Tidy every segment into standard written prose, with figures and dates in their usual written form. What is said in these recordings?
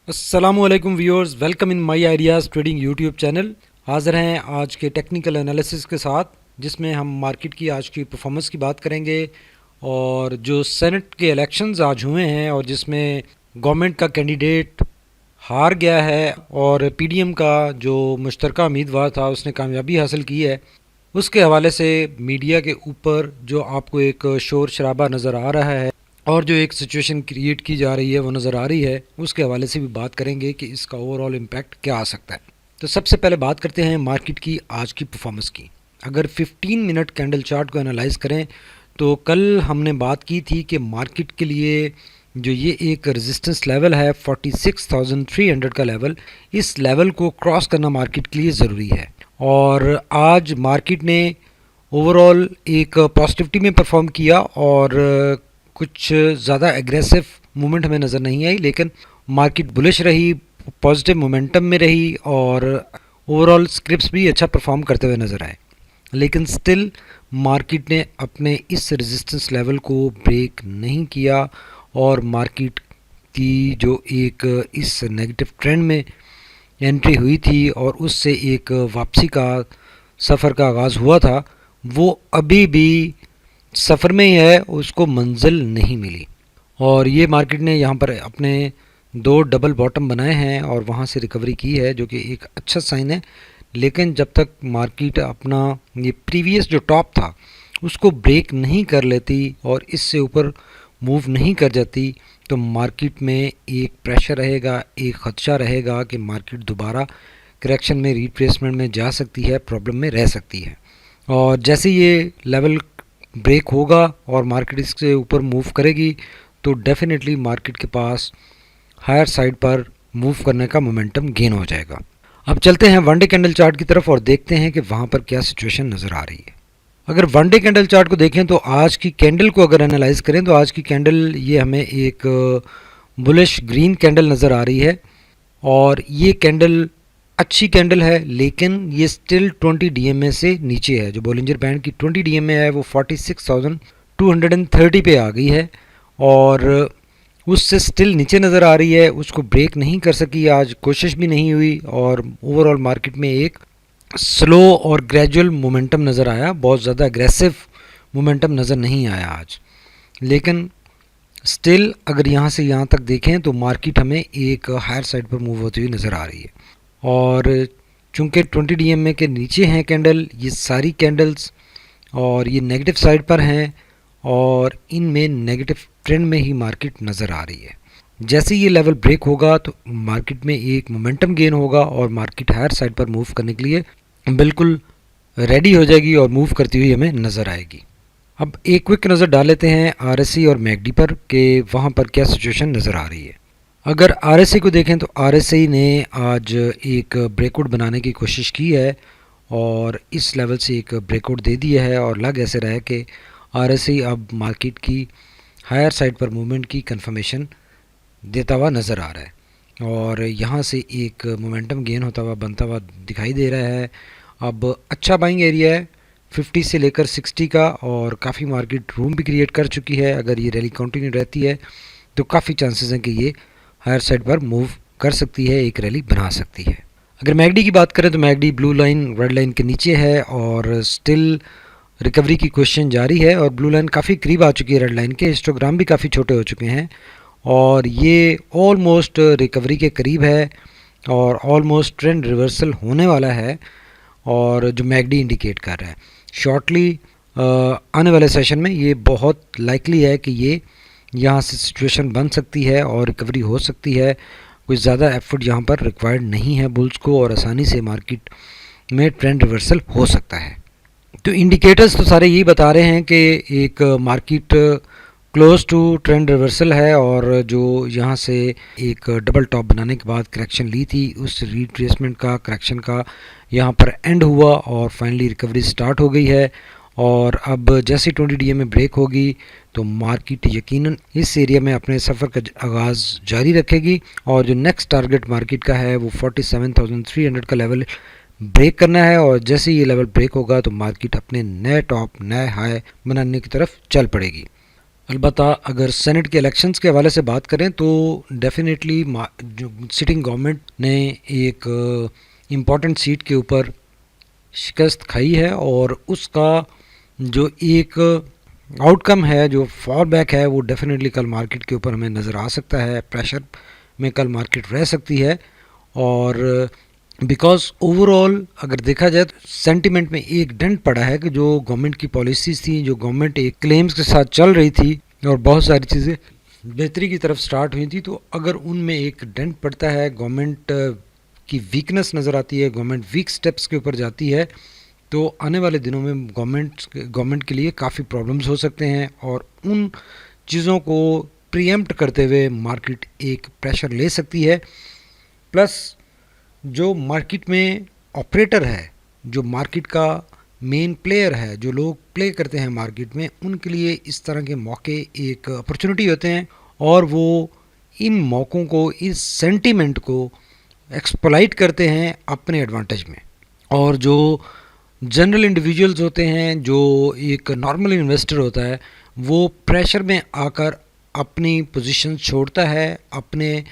अस्सलामुअलैकुम viewers, welcome in my ideas trading YouTube channel. हाज़िर हैं आज के टेक्निकल एनालिसिस के साथ, जिसमें हम मार्केट की आज की परफॉर्मेंस की बात करेंगे। और जो सेनेट के इलेक्शंस आज हुए हैं और जिसमें गवर्नमेंट का कैंडिडेट हार गया है और पीडीएम का जो मुश्तरका उम्मीदवार था उसने कामयाबी हासिल की है, उसके हवाले से मीडिया के ऊपर जो आपको एक शोर शराबा नज़र आ रहा है और जो एक सिचुएशन क्रिएट की जा रही है वो नज़र आ रही है, उसके हवाले से भी बात करेंगे कि इसका ओवरऑल इम्पैक्ट क्या आ सकता है। तो सबसे पहले बात करते हैं मार्केट की आज की परफॉर्मेंस की। अगर 15 मिनट कैंडल चार्ट को एनालाइज करें तो कल हमने बात की थी कि मार्केट के लिए जो ये एक रेजिस्टेंस लेवल है 46,300 का लेवल, इस लेवल को क्रॉस करना मार्केट के लिए ज़रूरी है। और आज मार्केट ने ओवरऑल एक पॉजिटिविटी में परफॉर्म किया और कुछ ज़्यादा एग्रेसिव मूवमेंट हमें नज़र नहीं आई, लेकिन मार्केट बुलिश रही, पॉजिटिव मोमेंटम में रही और ओवरऑल स्क्रिप्ट्स भी अच्छा परफॉर्म करते हुए नज़र आए। लेकिन स्टिल मार्केट ने अपने इस रेजिस्टेंस लेवल को ब्रेक नहीं किया और मार्केट की जो एक इस नेगेटिव ट्रेंड में एंट्री हुई थी और उससे एक वापसी का सफ़र का आगाज़ हुआ था, वो अभी भी सफ़र में ही है, उसको मंजिल नहीं मिली। और ये मार्केट ने यहाँ पर अपने दो डबल बॉटम बनाए हैं और वहाँ से रिकवरी की है, जो कि एक अच्छा साइन है। लेकिन जब तक मार्केट अपना ये प्रीवियस जो टॉप था उसको ब्रेक नहीं कर लेती और इससे ऊपर मूव नहीं कर जाती, तो मार्केट में एक प्रेशर रहेगा, एक ख़दशा रहेगा कि मार्केट दोबारा करेक्शन में, रिट्रेसमेंट में जा सकती है, प्रॉब्लम में रह सकती है। और जैसे ये लेवल ब्रेक होगा और मार्केट इसके ऊपर मूव करेगी तो डेफिनेटली मार्केट के पास हायर साइड पर मूव करने का मोमेंटम गेन हो जाएगा। अब चलते हैं वन डे कैंडल चार्ट की तरफ और देखते हैं कि वहाँ पर क्या सिचुएशन नज़र आ रही है। अगर वन डे कैंडल चार्ट को देखें तो आज की कैंडल को अगर एनालाइज करें तो आज की कैंडल ये हमें एक बुलिश ग्रीन कैंडल नज़र आ रही है और ये कैंडल अच्छी कैंडल है, लेकिन ये स्टिल 20 डीएमए से नीचे है। जो बॉलिंजर बैंड की 20 डीएमए है वो 46,230 पे आ गई है और उससे स्टिल नीचे नज़र आ रही है, उसको ब्रेक नहीं कर सकी, आज कोशिश भी नहीं हुई और ओवरऑल मार्केट में एक स्लो और ग्रेजुअल मोमेंटम नज़र आया, बहुत ज़्यादा एग्रेसिव मोमेंटम नज़र नहीं आया आज। लेकिन स्टिल अगर यहाँ से यहाँ तक देखें तो मार्केट हमें एक हायर साइड पर मूव होती हुई नज़र आ रही है। और चूंकि 20 डीएमए के नीचे हैं कैंडल, ये सारी कैंडल्स और ये नेगेटिव साइड पर हैं और इनमें नेगेटिव ट्रेंड में ही मार्केट नज़र आ रही है। जैसे ये लेवल ब्रेक होगा तो मार्केट में एक मोमेंटम गेन होगा और मार्केट हायर साइड पर मूव करने के लिए बिल्कुल रेडी हो जाएगी और मूव करती हुई हमें नज़र आएगी। अब एक क्विक नज़र डाल लेते हैं आरएसआई और मैकडी पर कि वहाँ पर क्या सिचुएशन नज़र आ रही है। अगर आरएसआई को देखें तो आरएसआई ने आज एक ब्रेकआउट बनाने की कोशिश की है और इस लेवल से एक ब्रेकआउट दे दिया है और लग ऐसे रहा है कि आरएसआई अब मार्केट की हायर साइड पर मूवमेंट की कंफर्मेशन देता हुआ नज़र आ रहा है और यहाँ से एक मोमेंटम गेन होता हुआ बनता हुआ दिखाई दे रहा है। अब अच्छा बाइंग एरिया है 50 से लेकर 60 का और काफ़ी मार्केट रूम भी क्रिएट कर चुकी है। अगर ये रैली कंटिन्यू रहती है तो काफ़ी चांसेस हैं कि ये हायर साइड पर मूव कर सकती है, एक रैली बना सकती है। अगर मैकडी की बात करें तो McD blue line red line के नीचे है और स्टिल रिकवरी की क्वेश्चन जारी है और ब्लू लाइन काफ़ी करीब आ चुकी है रेड लाइन के, हिस्टोग्राम भी काफ़ी छोटे हो चुके हैं और ये ऑलमोस्ट रिकवरी के करीब है और ऑलमोस्ट ट्रेंड रिवर्सल होने वाला है और जो मैकडी इंडिकेट कर रहा है शॉर्टली आने वाले सेशन में ये बहुत लाइकली है कि ये यहाँ से सिचुएशन बन सकती है और रिकवरी हो सकती है। कोई ज़्यादा एफर्ट यहाँ पर रिक्वायर्ड नहीं है बुल्स को और आसानी से मार्केट में ट्रेंड रिवर्सल हो सकता है। तो इंडिकेटर्स तो सारे यही बता रहे हैं कि एक market close to trend reversal है और जो यहाँ से एक डबल टॉप बनाने के बाद करेक्शन ली थी उस रिट्रेसमेंट का, करेक्शन का यहाँ पर एंड हुआ और फाइनली रिकवरी स्टार्ट हो गई है। और अब जैसे 20 डीएम में ब्रेक होगी तो मार्केट यकीनन इस एरिया में अपने सफ़र का आगाज़ जारी रखेगी और जो नेक्स्ट टारगेट मार्केट का है वो 47,300 का लेवल ब्रेक करना है और जैसे ये लेवल ब्रेक होगा तो मार्केट अपने नए टॉप, नए हाई बनाने की तरफ चल पड़ेगी। अलबत्ता अगर सेनेट के इलेक्शंस के हवाले से बात करें तो डेफिनेटली जो सिटिंग गवर्नमेंट ने एक इम्पॉर्टेंट सीट के ऊपर शिकस्त खाई है और उसका जो एक आउटकम है, जो फॉल बैक है, वो डेफिनेटली कल मार्केट के ऊपर हमें नज़र आ सकता है। प्रेशर में कल मार्केट रह सकती है और बिकॉज ओवरऑल अगर देखा जाए तो सेंटिमेंट में एक डेंट पड़ा है कि जो गवर्नमेंट की पॉलिसीज़ थी, जो गवर्नमेंट एक क्लेम्स के साथ चल रही थी और बहुत सारी चीज़ें बेहतरी की तरफ स्टार्ट हुई थी, तो अगर उनमें एक डेंट पड़ता है, गवर्नमेंट की वीकनेस नज़र आती है, गवर्नमेंट वीक स्टेप्स के ऊपर जाती है, तो आने वाले दिनों में गवर्नमेंट के लिए काफ़ी प्रॉब्लम्स हो सकते हैं और उन चीज़ों को प्रीएम्प्ट करते हुए मार्केट एक प्रेशर ले सकती है। प्लस जो मार्केट में ऑपरेटर है, जो मार्केट का मेन प्लेयर है, जो लोग प्ले करते हैं मार्केट में, उनके लिए इस तरह के मौके एक अपॉर्चुनिटी होते हैं और वो इन मौक़ों को, इस सेंटीमेंट को एक्सप्लॉइट करते हैं अपने एडवांटेज में। और जो जनरल इंडिविजुअल्स होते हैं, जो एक नॉर्मल इन्वेस्टर होता है, वो प्रेशर में आकर अपनी पोजीशन छोड़ता है, अपने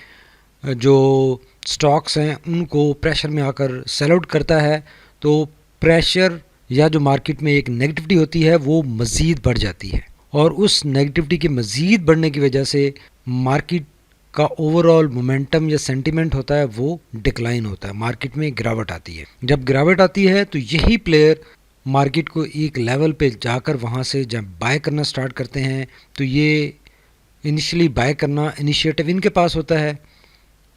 जो स्टॉक्स हैं उनको प्रेशर में आकर सेल आउट करता है। तो प्रेशर या जो मार्केट में एक नेगेटिविटी होती है वो मज़ीद बढ़ जाती है और उस नेगेटिविटी के मज़ीद बढ़ने की वजह से मार्केट का ओवरऑल मोमेंटम या सेंटीमेंट होता है वो डिक्लाइन होता है, मार्केट में गिरावट आती है। जब गिरावट आती है तो यही प्लेयर मार्केट को एक लेवल पे जाकर वहाँ से जब बाय करना स्टार्ट करते हैं, तो ये इनिशियली बाय करना इनिशिएटिव इनके पास होता है,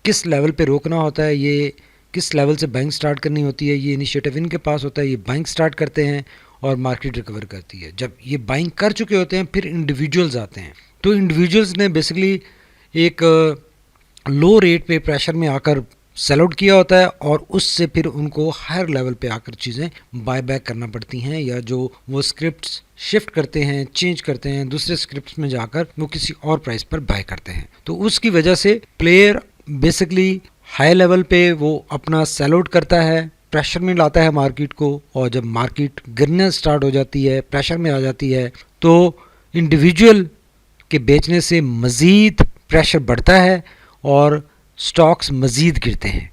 किस लेवल पे रोकना होता है, ये किस लेवल से बाइंग स्टार्ट करनी होती है, ये इनिशिएटिव इनके पास होता है। ये बाइंग स्टार्ट करते हैं और मार्केट रिकवर करती है। जब ये बाइंग कर चुके होते हैं फिर इंडिविजुअल्स आते हैं, तो इंडिविजुअल्स ने बेसिकली एक लो रेट पे प्रेशर में आकर सेल आउट किया होता है और उससे फिर उनको हायर लेवल पे आकर चीज़ें बाय बैक करना पड़ती हैं, या जो वो स्क्रिप्ट्स शिफ्ट करते हैं, चेंज करते हैं, दूसरे स्क्रिप्ट्स में जाकर वो किसी और प्राइस पर बाय करते हैं। तो उसकी वजह से प्लेयर बेसिकली हाई लेवल पे वो अपना सेल आउट करता है, प्रेशर में लाता है मार्केट को, और जब मार्केट गिरना स्टार्ट हो जाती है, प्रेशर में आ जाती है, तो इंडिविजुअल के बेचने से मज़ीद प्रेशर बढ़ता है और स्टॉक्स मज़ीद गिरते हैं।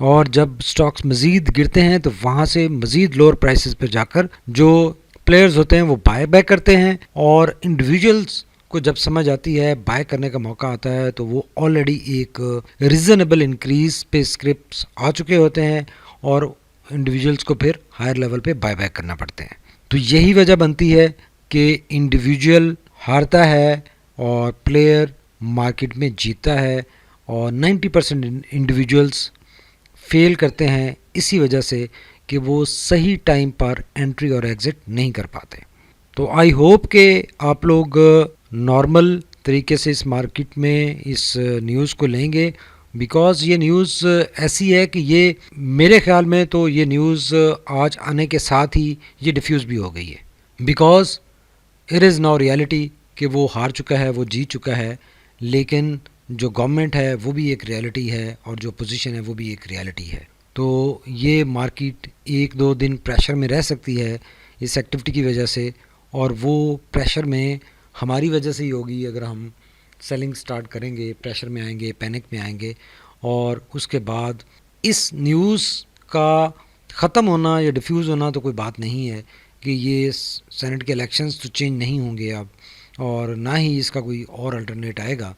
और जब स्टॉक्स मज़ीद गिरते हैं तो वहाँ से मज़ीद लोअर प्राइसेस पर जाकर जो प्लेयर्स होते हैं वो बाय बैक करते हैं, और इंडिविजुअल्स को जब समझ आती है, बाय करने का मौका आता है, तो वो ऑलरेडी एक रीज़नेबल इंक्रीज पे स्क्रिप्ट्स आ चुके होते हैं और इंडिविजुअल्स को फिर हायर लेवल पे बाय बैक करना पड़ते हैं। तो यही वजह बनती है कि इंडिविजुअल हारता है और प्लेयर मार्केट में जीतता है, और 90% इंडिविजुअल्स फेल करते हैं इसी वजह से कि वो सही टाइम पर एंट्री और एग्ज़िट नहीं कर पाते। तो आई होप कि आप लोग नॉर्मल तरीके से इस मार्केट में इस न्यूज़ को लेंगे, बिकॉज़ ये न्यूज़ ऐसी है कि ये मेरे ख़्याल में तो ये न्यूज़ आज आने के साथ ही ये डिफ्यूज़ भी हो गई है, because it is now reality कि वो हार चुका है, वो जीत चुका है। लेकिन जो गवर्नमेंट है वो भी एक रियलिटी है और जो पोजीशन है वो भी एक रियलिटी है। तो ये मार्केट एक दो दिन प्रेशर में रह सकती है इस एक्टिविटी की वजह से, और वो प्रेशर में हमारी वजह से ही होगी। अगर हम सेलिंग स्टार्ट करेंगे, प्रेशर में आएंगे, पैनिक में आएंगे, और उसके बाद इस न्यूज़ का ख़त्म होना या डिफ्यूज़ होना तो कोई बात नहीं है कि ये सेनेट के इलेक्शंस तो चेंज नहीं होंगे अब, और ना ही इसका कोई और अल्टरनेट आएगा।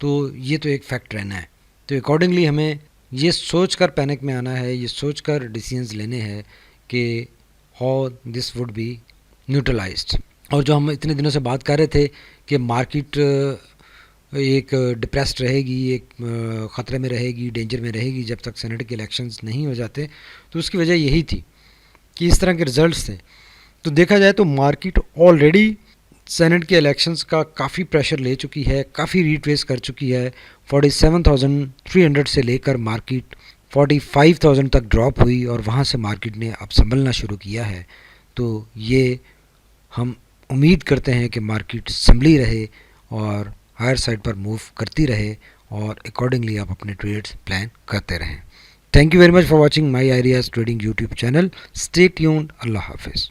तो ये तो एक फैक्ट रहना है। तो अकॉर्डिंगली हमें ये सोच कर पैनिक में आना है, ये सोच कर डिसीजंस लेने हैं कि how this would be neutralised. और जो हम इतने दिनों से बात कर रहे थे कि मार्केट एक डिप्रेस्ड रहेगी, एक ख़तरे में रहेगी, डेंजर में रहेगी जब तक सेनेट के इलेक्शंस नहीं हो जाते, तो उसकी वजह यही थी कि इस तरह के रिज़ल्ट्स थे। तो देखा जाए तो मार्केट ऑलरेडी सेनेट के इलेक्शंस का काफ़ी प्रेशर ले चुकी है, काफ़ी रिट्रेस कर चुकी है। 47,300 से लेकर मार्केट 45,000 तक ड्रॉप हुई और वहाँ से मार्केट ने अब संभलना शुरू किया है। तो ये हम उम्मीद करते हैं कि मार्केट संभली रहे और हायर साइड पर मूव करती रहे, और अकॉर्डिंगली आप अपने ट्रेड्स प्लान करते रहें। Thank you very much for watching my ideas trading YouTube channel. Stay tuned. अल्लाह हाफिज़।